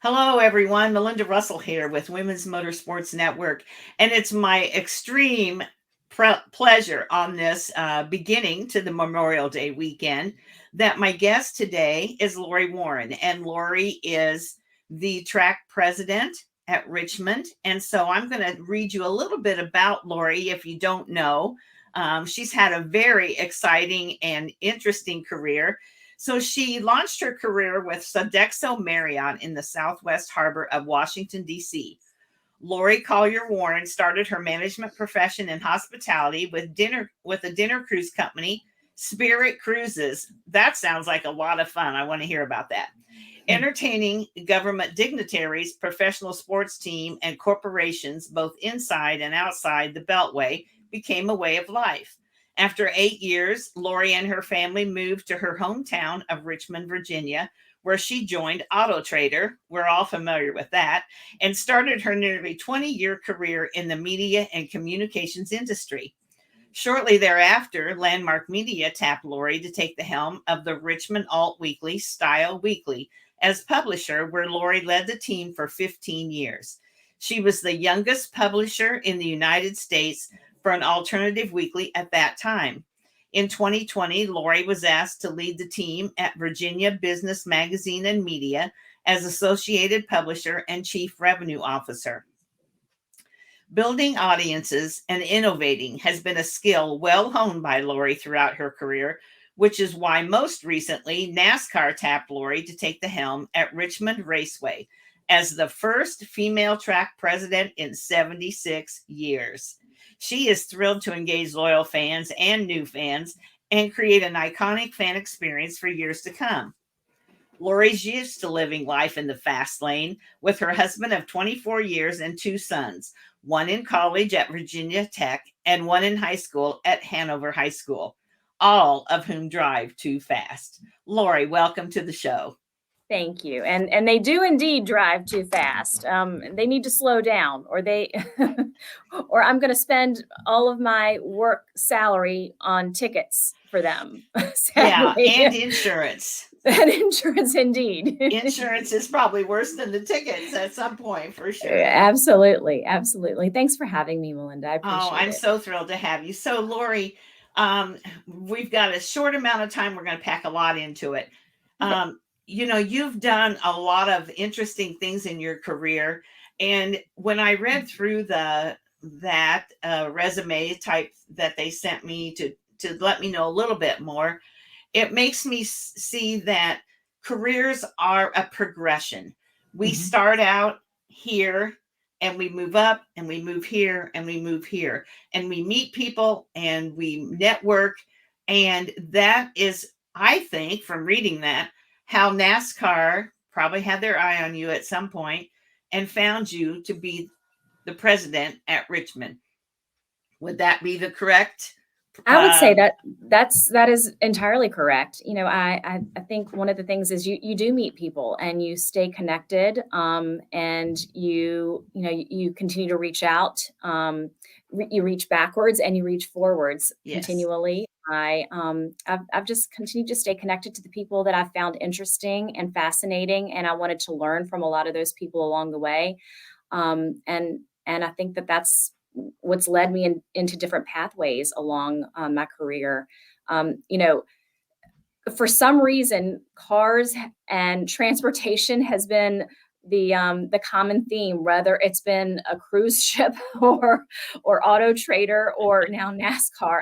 Hello, everyone. Melinda Russell here with Women's Motorsports Network. And it's my extreme pleasure on this beginning to the Memorial Day weekend that my guest today is Lori Waran. And Lori is the track president at Richmond. And so I'm going to read you a little bit about Lori if you don't know. She's had a very exciting and interesting career. So she launched her career with Sodexo Marriott in the Southwest Harbor of Washington, D.C. Lori Collier Waran started her management profession in hospitality with a dinner cruise company, Spirit Cruises. That sounds like a lot of fun. I want to hear about that. Entertaining government dignitaries, professional sports team, and corporations, both inside and outside the Beltway, became a way of life. After 8 years, Lori and her family moved to her hometown of Richmond, Virginia, where she joined Auto Trader. We're all familiar with that, and started her nearly 20-year career in the media and communications industry. Shortly thereafter, Landmark Media tapped Lori to take the helm of the Richmond Alt Weekly, Style Weekly, as publisher, where Lori led the team for 15 years. She was the youngest publisher in the United States for an alternative weekly at that time. In 2020, Lori was asked to lead the team at Virginia Business Magazine and Media as associated publisher and chief revenue officer. Building audiences and innovating has been a skill well honed by Lori throughout her career, which is why most recently NASCAR tapped Lori to take the helm at Richmond Raceway as the first female track president in 76 years. She is thrilled to engage loyal fans and new fans and create an iconic fan experience for years to come. Lori's used to living life in the fast lane with her husband of 24 years and two sons, one in college at Virginia Tech and one in high school at Hanover High School, all of whom drive too fast. Lori, welcome to the show. Thank you. And they do indeed drive too fast. They need to slow down, or or I'm going to spend all of my work salary on tickets for them. Yeah, and insurance. And insurance, indeed. Insurance is probably worse than the tickets at some point, for sure. Absolutely. Absolutely. Thanks for having me, Melinda. I appreciate it. I'm so thrilled to have you. So, Lori, we've got a short amount of time. We're going to pack a lot into it. You've done a lot of interesting things in your career. And when I read through that resume type that they sent me to let me know a little bit more, it makes me see that careers are a progression. We start out here and we move up and we move here and we move here and we meet people and we network. And that is, I think, from reading that, how NASCAR probably had their eye on you at some point and found you to be the president at Richmond. Would that be the correct? I would say that is entirely correct. I think one of the things is you do meet people and you stay connected, and you continue to reach out. You reach backwards and you reach forwards continually. I've just continued to stay connected to the people that I've found interesting and fascinating, and I wanted to learn from a lot of those people along the way. And I think that's what's led me into different pathways along my career. For some reason, cars and transportation has been the common theme, whether it's been a cruise ship or Auto Trader or now NASCAR.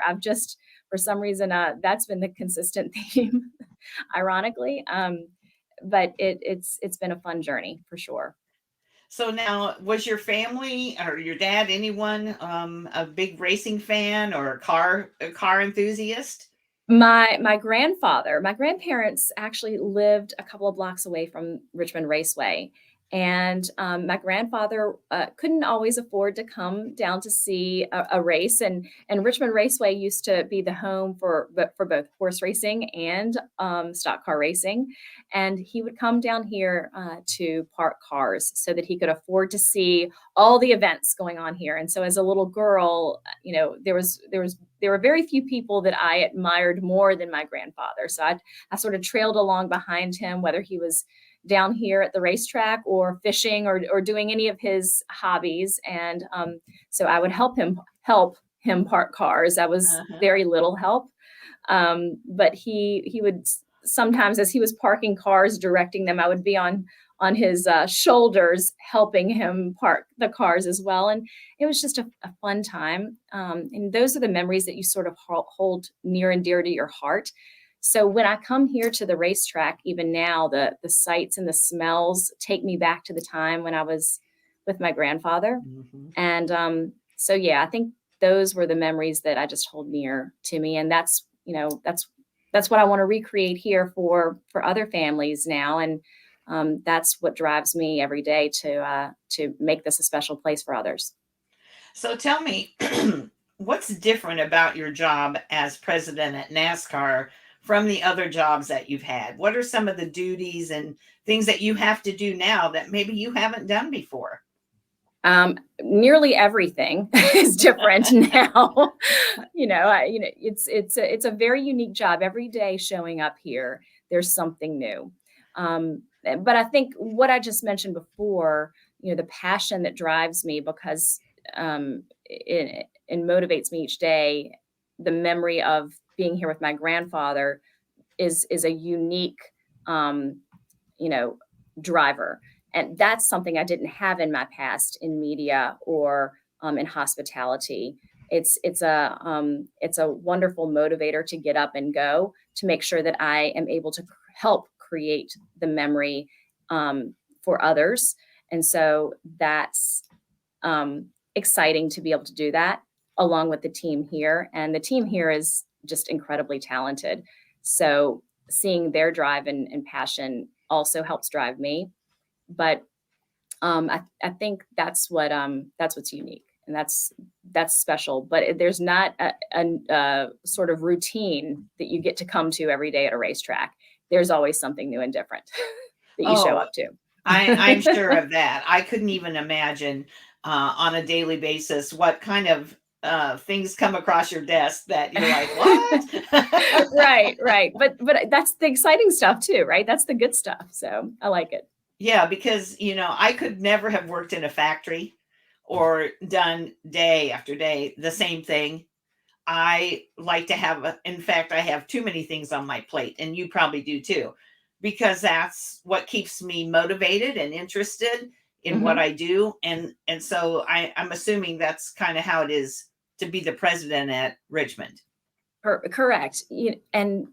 For some reason, that's been the consistent theme, ironically. But it's been a fun journey for sure. So now, was your family or your dad, anyone, a big racing fan or a car enthusiast? My grandparents actually lived a couple of blocks away from Richmond Raceway. And my grandfather couldn't always afford to come down to see a race. And Richmond Raceway used to be the home for both horse racing and stock car racing. And he would come down here to park cars so that he could afford to see all the events going on here. And so as a little girl, there were very few people that I admired more than my grandfather. So I sort of trailed along behind him, whether he was down here at the racetrack or fishing or doing any of his hobbies. And so I would help him park cars. I was Uh-huh. very little help. But he would sometimes, as he was parking cars, directing them, I would be on his shoulders, helping him park the cars as well. And it was just a fun time. And those are the memories that you sort of hold near and dear to your heart. So when I come here to the racetrack, even now, the sights and the smells take me back to the time when I was with my grandfather. Mm-hmm. And so, yeah, I think those were the memories that I just hold near to me. And that's what I want to recreate here for other families now. And that's what drives me every day to make this a special place for others. So tell me, what's different about your job as president at NASCAR from the other jobs that you've had? What are some of the duties and things that you have to do now that maybe you haven't done before? Nearly everything is different now. It's a very unique job. Every day showing up here, there's something new. But I think what I just mentioned before, the passion that drives me because it motivates me each day. The memory of being here with my grandfather is a unique, driver. And that's something I didn't have in my past in media or in hospitality. It's a wonderful motivator to get up and go to make sure that I am able to help create the memory for others. And so that's exciting to be able to do that along with the team here. And the team here is just incredibly talented. So seeing their drive and passion also helps drive me. But I think that's what's unique, and that's special. But there's not a sort of routine that you get to come to every day at a racetrack. There's always something new and different that you show Oh, up to. I'm sure of that. I couldn't even imagine on a daily basis what kind of things come across your desk that you're like, what? Right. But that's the exciting stuff too, right? That's the good stuff. So I like it. Yeah, because I could never have worked in a factory or done day after day the same thing. I like to have, in fact, I have too many things on my plate, and you probably do too, because that's what keeps me motivated and interested in what Hmm. I do. And so I'm assuming that's kind of how it is to be the president at Richmond. Correct. And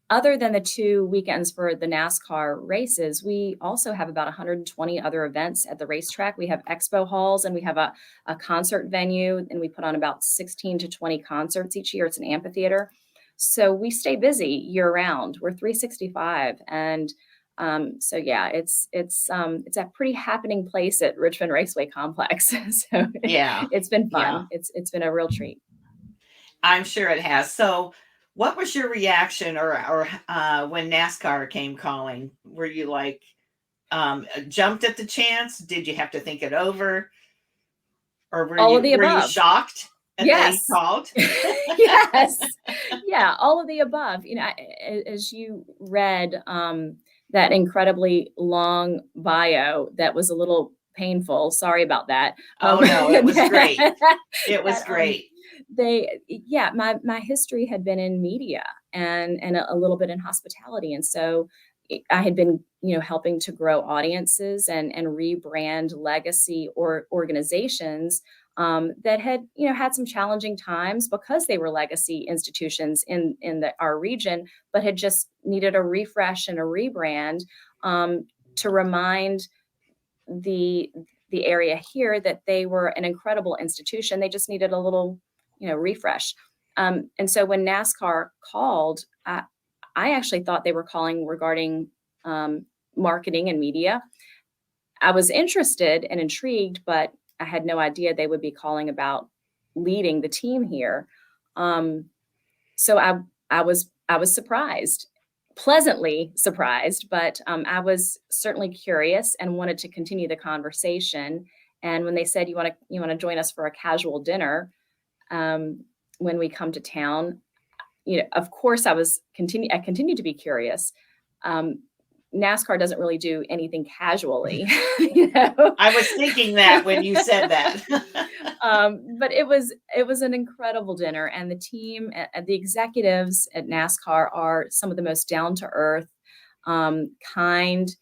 other than the 2 weekends for the NASCAR races, we also have about 120 other events at the racetrack. We have expo halls and we have a concert venue, and we put on about 16 to 20 concerts each year. It's an amphitheater. So we stay busy year round. We're 365. And so yeah, it's a pretty happening place at Richmond Raceway Complex. So Yeah. it's been Yeah. fun. It's been a real treat. I'm sure it has. So, what was your reaction or when NASCAR came calling? Were you like jumped at the chance? Did you have to think it over, or were All of you the were you above. shocked that they Yes. called? Yes. Yeah, all of the above. As you read that incredibly long bio that was a little painful. Sorry about that. Oh no, it was great. It was that great. my history had been in media and a little bit in hospitality. And so I had been, helping to grow audiences and rebrand legacy or organizations that had, had some challenging times because they were legacy institutions in our region, but had just needed a refresh and a rebrand to remind the area here that they were an incredible institution. They just needed a little, refresh. And so when NASCAR called, I actually thought they were calling regarding marketing and media. I was interested and intrigued, but I had no idea they would be calling about leading the team here. So I was surprised, pleasantly surprised, but I was certainly curious and wanted to continue the conversation. And when they said you want to join us for a casual dinner when we come to town, of course I continued to be curious. Um, NASCAR doesn't really do anything casually. You know? I was thinking that when you said that. But it was an incredible dinner, and the team, the executives at NASCAR are some of the most down to earth, kind,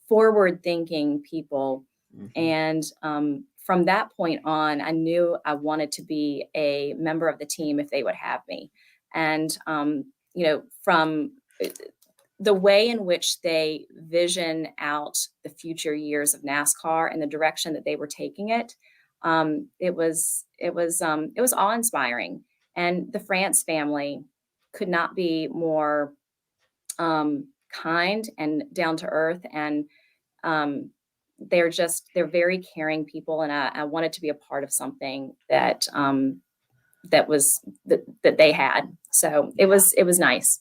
forward thinking people. And from that point on, I knew I wanted to be a member of the team if they would have me. And from the way in which they vision out the future years of NASCAR and the direction that they were taking it, it was awe inspiring. And the France family could not be more kind and down to earth, and they're very caring people, and I wanted to be a part of something that that they had. So it was nice.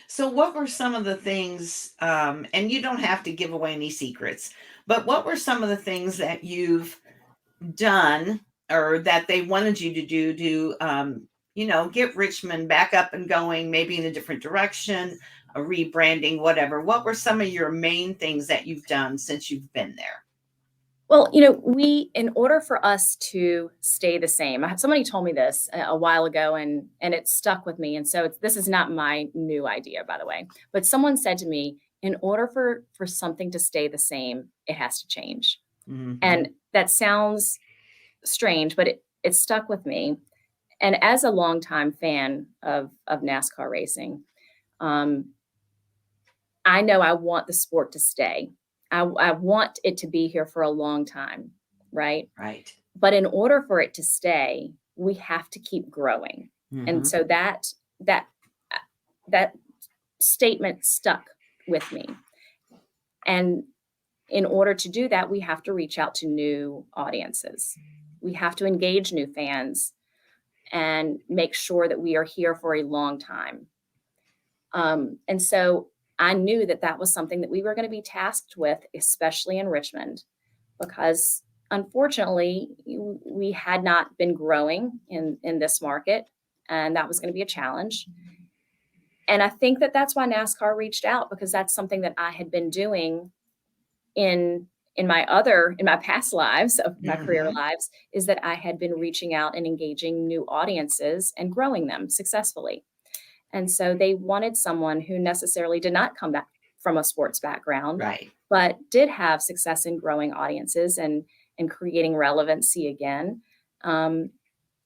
So, what were some of the things, and you don't have to give away any secrets, but what were some of the things that you've done or that they wanted you to do to, get Richmond back up and going, maybe in a different direction, a rebranding, whatever? What were some of your main things that you've done since you've been there? Well, in order for us to stay the same, somebody told me this a while ago, and it stuck with me. And so this is not my new idea, by the way, but someone said to me, in order for something to stay the same, it has to change. Mhm. And that sounds strange, but it stuck with me. And as a longtime fan of NASCAR racing, I know I want the sport to stay. I want it to be here for a long time, right? Right. But in order for it to stay, we have to keep growing. And Mhm. so that statement stuck with me. And in order to do that, we have to reach out to new audiences. We have to engage new fans and make sure that we are here for a long time. And so I knew that was something that we were going to be tasked with, especially in Richmond, because unfortunately we had not been growing in this market, and that was going to be a challenge. And I think that's why NASCAR reached out, because that's something that I had been doing in my past lives of my career Mhm. lives, is that I had been reaching out and engaging new audiences and growing them successfully. And so they wanted someone who necessarily did not come back from a sports background, Right. but did have success in growing audiences and creating relevancy again. And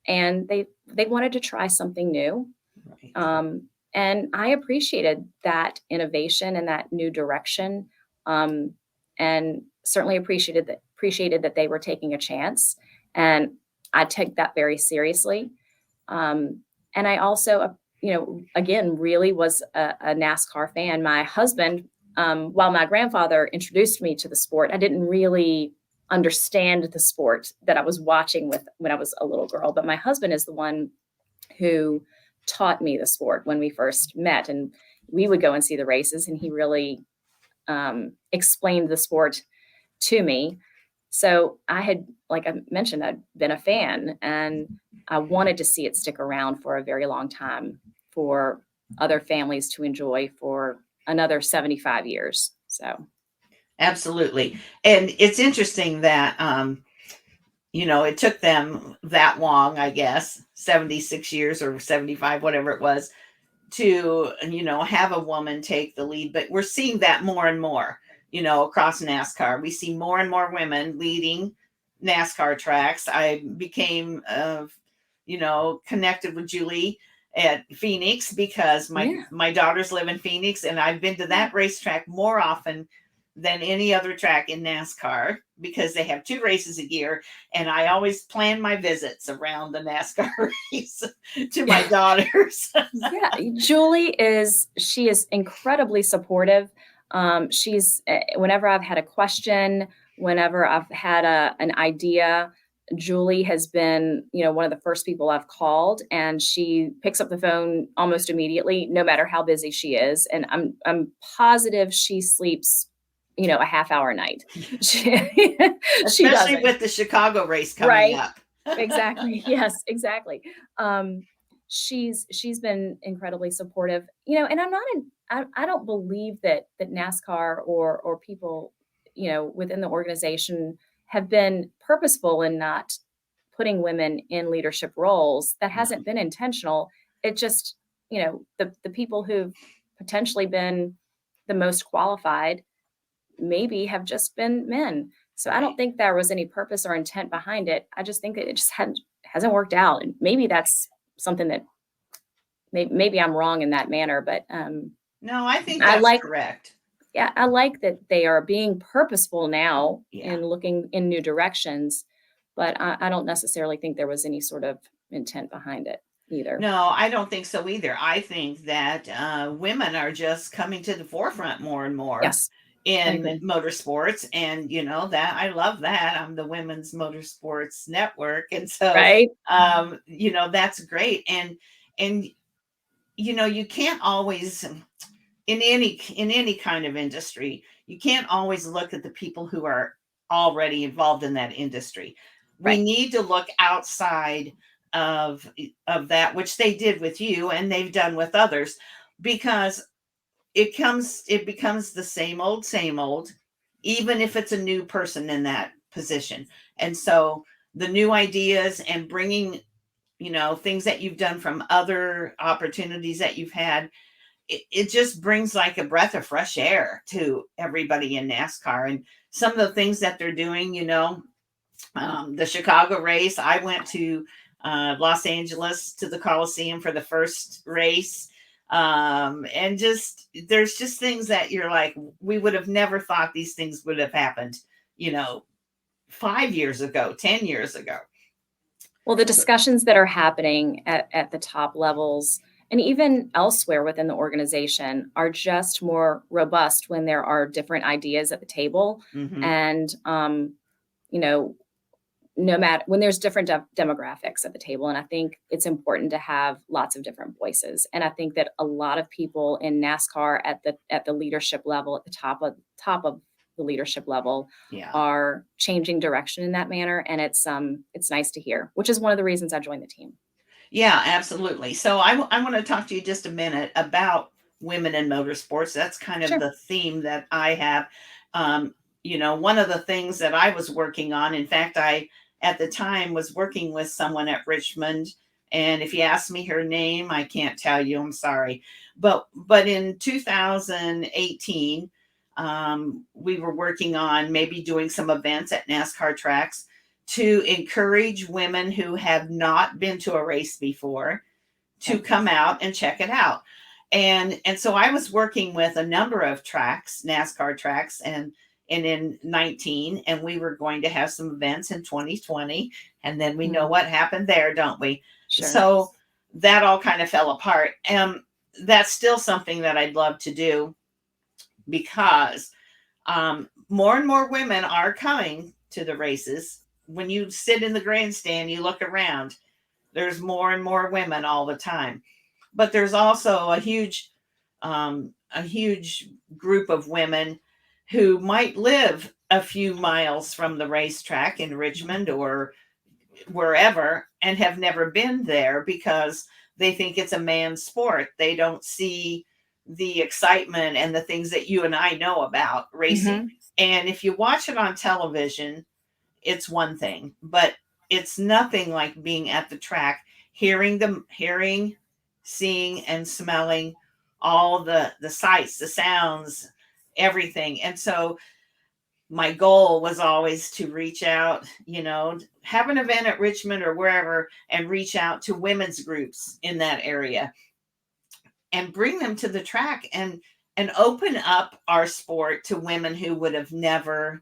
they wanted to try something new. Right. And I appreciated that innovation and that new direction, and certainly appreciated that they were taking a chance. And I take that very seriously. And I also, again, really was a NASCAR fan. My husband, while my grandfather introduced me to the sport, I didn't really understand the sport that I was watching when I was a little girl. But my husband is the one who taught me the sport when we first met, and we would go and see the races, and he really explained the sport to me. So I had, like I mentioned, I'd been a fan, and I wanted to see it stick around for a very long time, for other families to enjoy for another 75 years. So, Absolutely. And it's interesting that, it took them that long, I guess, 76 years or 75, whatever it was, to, have a woman take the lead. But we're seeing that more and more, across NASCAR. We see more and more women leading NASCAR tracks. I became, connected with Julie at Phoenix because my yeah. my daughters live in Phoenix, and I've been to that racetrack more often than any other track in NASCAR because they have two races a year, and I always plan my visits around the NASCAR race to my daughters. Yeah, she is incredibly supportive. She's whenever I've had a question, whenever I've had an idea, Julie has been, one of the first people I've called, and she picks up the phone almost immediately, no matter how busy she is. And I'm positive she sleeps, a half hour a night. She Especially doesn't. with the Chicago race coming Right. up. Exactly. Yes, exactly. She's been incredibly supportive, and I don't believe that NASCAR or people, within the organization have been purposeful in not putting women in leadership roles. That No. hasn't been intentional. It just, the people who've potentially been the most qualified maybe have just been men. So I Right. don't think there was any purpose or intent behind it. I just think that it just hasn't worked out. And maybe that's something that maybe I'm wrong in that manner, but No, I think I that's like correct. yeah, I like that they are being purposeful now Yeah. in looking in new directions, but I don't necessarily think there was any sort of intent behind it either. No, I don't think so either. I think that women are just coming to the forefront more and more Yes, I in agree. motorsports. And, that I love that. I'm the Women's Motorsports Network. And so, Right? that's great. And, you can't always, in any kind of industry, you can't always look at the people who are already involved in that industry. We Right. need to look outside of that, which they did with you and they've done with others, because it becomes the same old, even if it's a new person in that position. And so the new ideas and bringing things that you've done from other opportunities that you've had, it just brings like a breath of fresh air to everybody in NASCAR. And some of the things that they're doing, the Chicago race, I went to Los Angeles to the Coliseum for the first race. And just there's just things that you're like, we would have never thought these things would have happened, you know 5 years ago, 10 years ago. Well, the discussions that are happening at the top levels and even elsewhere within the organization are just more robust when there are different ideas at the table. Hmm. And, you know, no matter when there's different demographics at the table. And I think it's important to have lots of different voices. And I think that a lot of people in NASCAR at the leadership level, at the top of the leadership level, Yeah. are changing direction in that manner. And it's nice to hear, which is one of the reasons I joined the team. Yeah, absolutely. So I want to talk to you just a minute about women in motorsports. That's kind of Sure. the theme that I have. One of the things that I was working on, in fact, I at the time was working with someone at Richmond. And if you ask me her name, I can't tell you. I'm sorry. But in 2018, we were working on maybe doing some events at NASCAR tracks to encourage women who have not been to a race before to Okay. come out and check it out. And so I was working with a number of tracks, NASCAR tracks, and in 19, and we were going to have some events in 2020, and then we know Mhm. what happened there, don't we? Sure. So that all kind of fell apart. That's still something that I'd love to do, because more and more women are coming to the races. When you sit in the grandstand, you look around, there's more and more women all the time. But there's also a huge group of women who might live a few miles from the racetrack in Mhm. Richmond or wherever and have never been there because they think it's a man's sport. They don't see the excitement and the things that you and I know about racing. Mhm. And if you watch it on television, it's one thing, but it's nothing like being at the track, hearing, seeing, and smelling all the sights, the sounds, everything. And so my goal was always to reach out, have an event at Richmond or wherever, and reach out to women's groups in that area and bring them to the track and open up our sport to women who would have never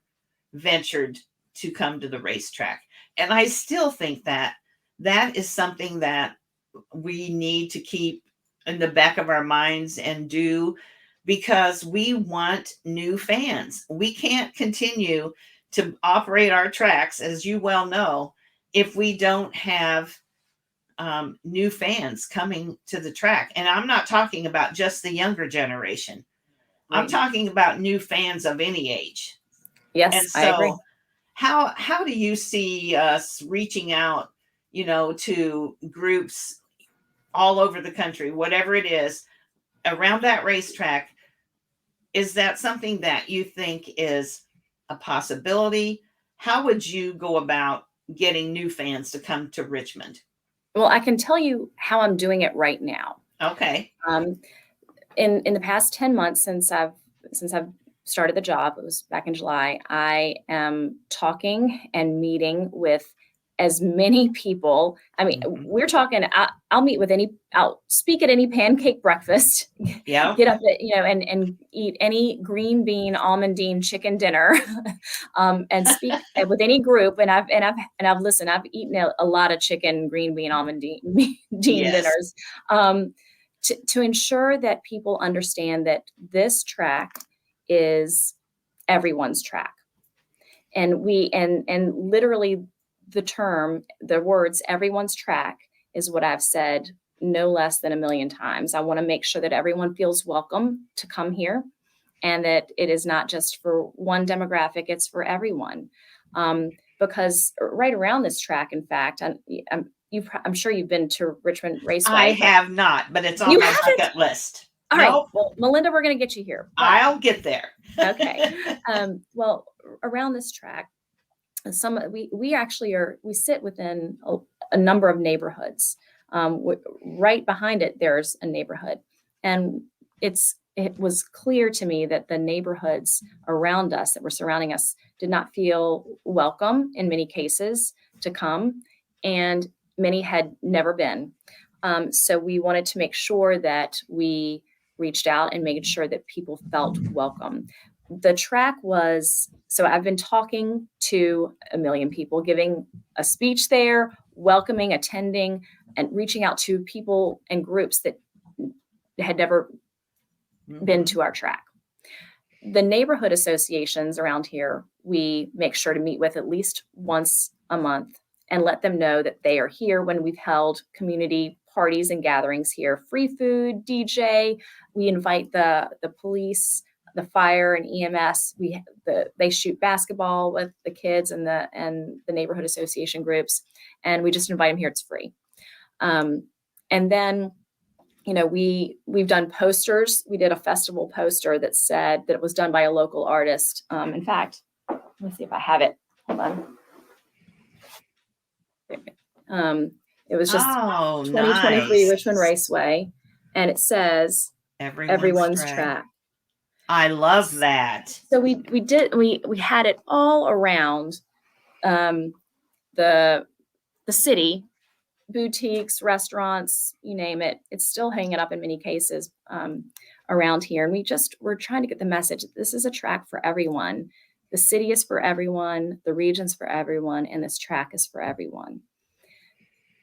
ventured to come to the racetrack. And I still think that that is something that we need to keep in the back of our minds and do, because we want new fans. We can't continue to operate our tracks, as you well know, if we don't have new fans coming to the track. And I'm not talking about just the younger generation. I'm Right. talking about new fans of any age. And Yes, I agree. so how do you see us reaching out, to groups all over the country, whatever it is, around that racetrack, is that something that you think is a possibility? How would you go about getting new fans to come to Richmond? Well, I can tell you how I'm doing it right now. Okay. In the past 10 months since I've started the job, it was back in July, I am talking and meeting with as many people. I mean, we're talking, I'll meet with I'll speak at any pancake breakfast, Yeah. get up at, and eat any green bean, almondine chicken dinner, and speak with any group. And I've listened, I've eaten a lot of chicken, green bean, almondine Yes. dinners, to ensure that people understand that this track is everyone's track. And literally the words everyone's track is what I've said no less than 1,000,000 times. I want to make sure that everyone feels welcome to come here, and that it is not just for one demographic, it's for everyone. Because right around this track, in fact, I'm sure you've been to Richmond Raceway. I have not, but it's on my bucket list. All right. Well, Melinda, we're going to get you here. I'll get there. Okay. Well, around this track, we sit within a number of neighborhoods. Right behind it, there's a neighborhood, and it was clear to me that the neighborhoods around us that were surrounding us did not feel welcome in many cases to come, and many had never been. So we wanted to make sure that we reached out and made sure that people felt welcome. The track so I've been talking to 1,000,000 people, giving a speech there, welcoming, attending, and reaching out to people and groups that had never been to our track. The neighborhood associations around here, we make sure to meet with at least once a month and let them know that they are here when we've held community parties and gatherings here. Free food, DJ. We invite the police, the fire, and EMS. They shoot basketball with the kids and the neighborhood association groups, and we just invite them here. It's free. And then, we've done posters. We did a festival poster that said that it was done by a local artist. In fact, let me see if I have it. Hold on. It was just 2023 nice. Richmond Raceway, and it says everyone's track. I love that. So we had it all around the city, boutiques, restaurants, you name it. It's still hanging up in many cases around here. And we're trying to get the message that this is a track for everyone. The city is for everyone, the region's for everyone, and this track is for everyone.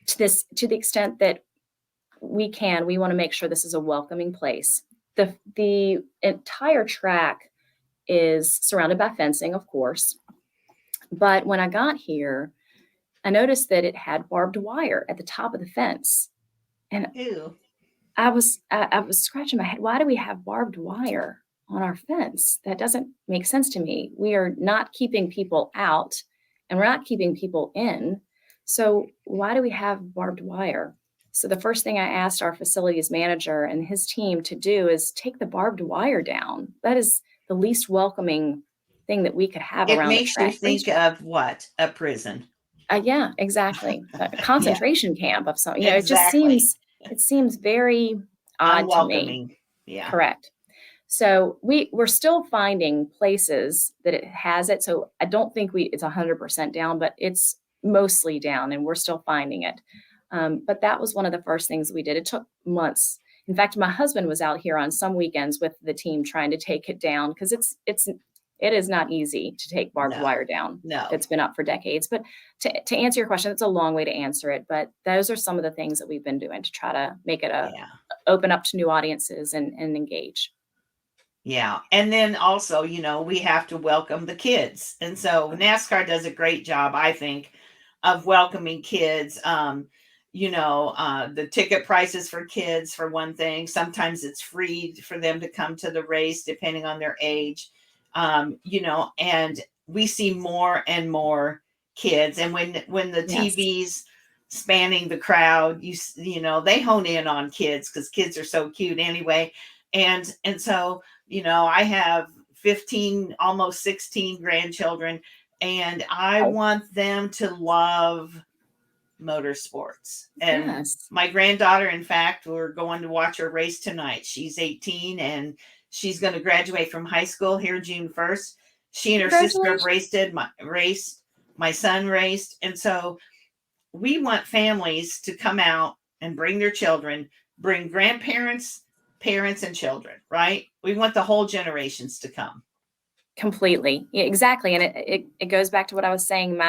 To the extent that we want to make sure this is a welcoming place. The entire track is surrounded by fencing, of course. But when I got here, I noticed that it had barbed wire at the top of the fence. And ew. I was scratching my head. Why do we have barbed wire on our fence? That doesn't make sense to me. We are not keeping people out, and we're not keeping people in. So why do we have barbed wire? So the first thing I asked our facilities manager and his team to do is take the barbed wire down. That is the least welcoming thing that we could have around the track. It makes you think of what? A prison. Yeah, exactly. A concentration camp of some. Exactly. It seems very odd to me. Yeah. Correct. So we're still finding places that it has it. So I don't think it's 100% down, but it's mostly down, and we're still finding it. But that was one of the first things we did. It took months. In fact, my husband was out here on some weekends with the team trying to take it down, because it is not easy to take barbed wire down. No. It's been up for decades. But to answer your question, it's a long way to answer it. But those are some of the things that we've been doing to try to make it open up to new audiences and engage. Yeah. And then also, we have to welcome the kids. And so NASCAR does a great job, I think, of welcoming kids. The ticket prices for kids, for one thing. Sometimes it's free for them to come to the race, depending on their age. And we see more and more kids. And when the TV's spanning the crowd, they hone in on kids, because kids are so cute anyway. And so, I have 15, almost 16 grandchildren, and I Oh, want them to love motorsports. And yes. my granddaughter, in fact, we're going to watch her race tonight. She's 18 and she's going to graduate from high school here June 1st. She and her sister have Congratulations. raced. My son raced. And so we want families to come out and bring their children, bring grandparents, parents, and children, right? We want the whole generations to come. Completely. Yeah, exactly. And it goes back to what I was saying.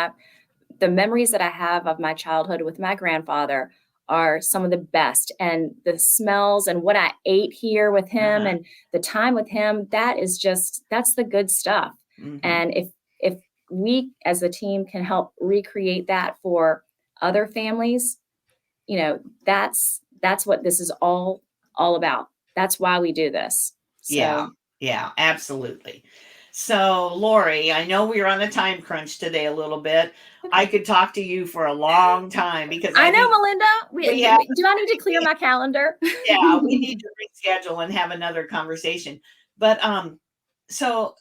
The memories that I have of my childhood with my grandfather are some of the best. And the smells and what I ate here with him Uh-huh. and the time with him, that's the good stuff. Mm-hmm. And if we as a team can help recreate that for other families, that's what this is all about. That's why we do this. Yeah, So yeah, absolutely. So, Lori, I know we're on a time crunch today a little bit. I okay. could talk to you for a long time because I I know, think Melinda. we have, Do I need to clear my calendar? yeah, we need to reschedule and have another conversation. But so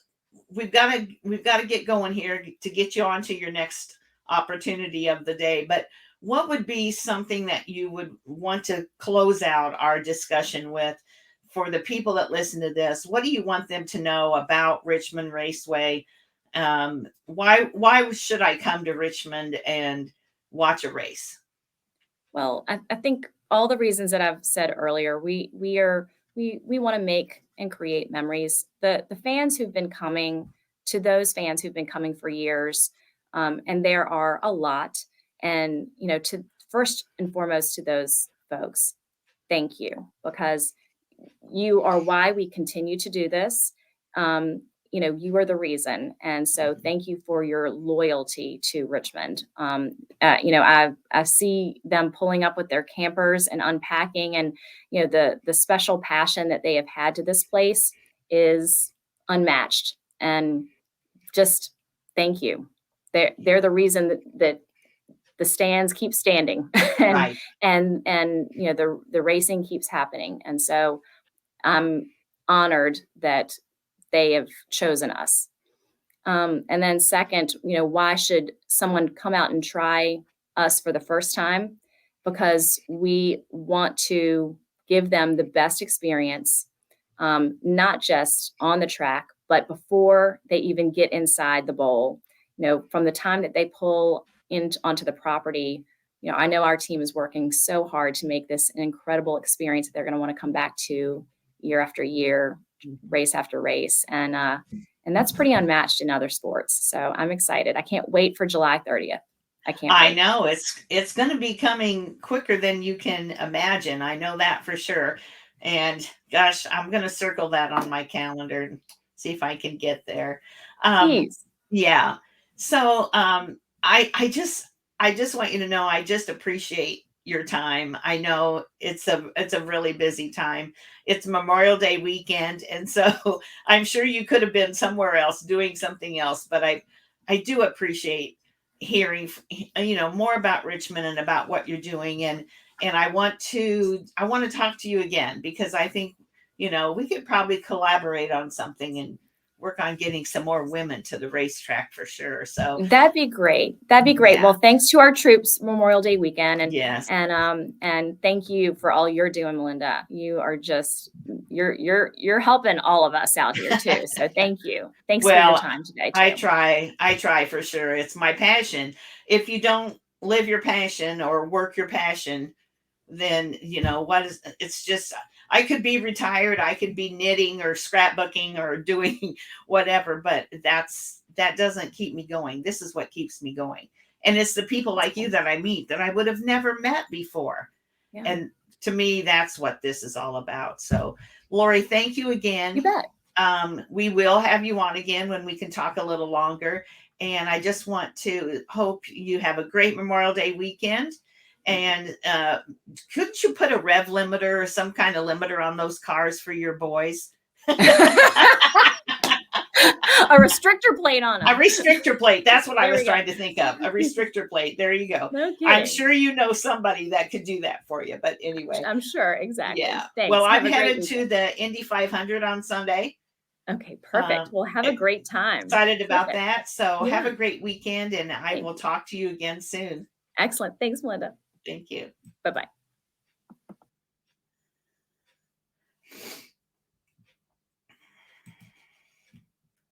we've got to get going here to get you on to your next opportunity of the day. But what would be something that you would want to close out our discussion with for the people that listen to this? What do you want them to know about Richmond Raceway? Why should I come to Richmond and watch a race? Well, I think all the reasons that I've said earlier, we want to make and create memories. The fans who've been coming, to those fans who've been coming for years, and there are a lot. And to first and foremost to those folks, thank you, because you are why we continue to do this. Um, you are the reason, and so thank you for your loyalty to Richmond. I see them pulling up with their campers and unpacking, and the special passion that they have had to this place is unmatched. And just thank you. They're the reason that the stands keep standing, and Right. the racing keeps happening. And so I'm honored that they have chosen us. And then second, why should someone come out and try us for the first time? Because we want to give them the best experience, not just on the track, but before they even get inside the bowl. From the time that they pull onto the property, I know our team is working so hard to make this an incredible experience that they're going to want to come back to year after year, race after race. And that's pretty unmatched in other sports. So I'm excited. I can't wait for July 30th. I can't I wait. know it's going to be coming quicker than you can imagine. I know that for sure. And gosh, I'm going to circle that on my calendar and see if I can get there. Um, Please. yeah. So I just want you to know I just appreciate your time. I know it's a really busy time. It's Memorial Day weekend, and so I'm sure you could have been somewhere else doing something else, but I do appreciate hearing more about Richmond and about what you're doing. And I want to talk to you again because I think we could probably collaborate on something and work on getting some more women to the racetrack for sure. So That'd be great. That'd be great. yeah. Well, thanks to our troops Memorial Day weekend, and Yes. and thank you for all you're doing, Melinda. You are just you're helping all of us out here too. So thank you. Thanks for your Well, time today I too. try. I try for sure. It's my passion. If you don't live your passion or work your passion, then what is it's just I could be retired, I could be knitting or scrapbooking or doing whatever, but that doesn't keep me going. This is what keeps me going. And it's the people That's like you cool. that I meet that I would have never met before. Yeah, And to me, that's what this is all about. So, Lori, thank you you again. bet. We will have you on again when we can talk a little longer. And I just want to hope you have a great Memorial Day weekend. And couldn't you put a rev limiter or some kind of limiter on those cars for your boys? A restrictor plate on A them. restrictor plate. That's what I There was we go. trying to think of. A restrictor plate. There you go. No I'm kidding. sure you know somebody that could do that for you. But anyway, I'm sure. Exactly. yeah. Thanks. Well, I'm Have a great headed to weekend. the Indy 500 on Sunday. Okay, perfect. Well, have a I'm great time. excited about Perfect. that. So have Yeah. a great weekend, and I Thank will you. talk to you again soon. Excellent. Thanks, Melinda. Thank you. Bye-bye.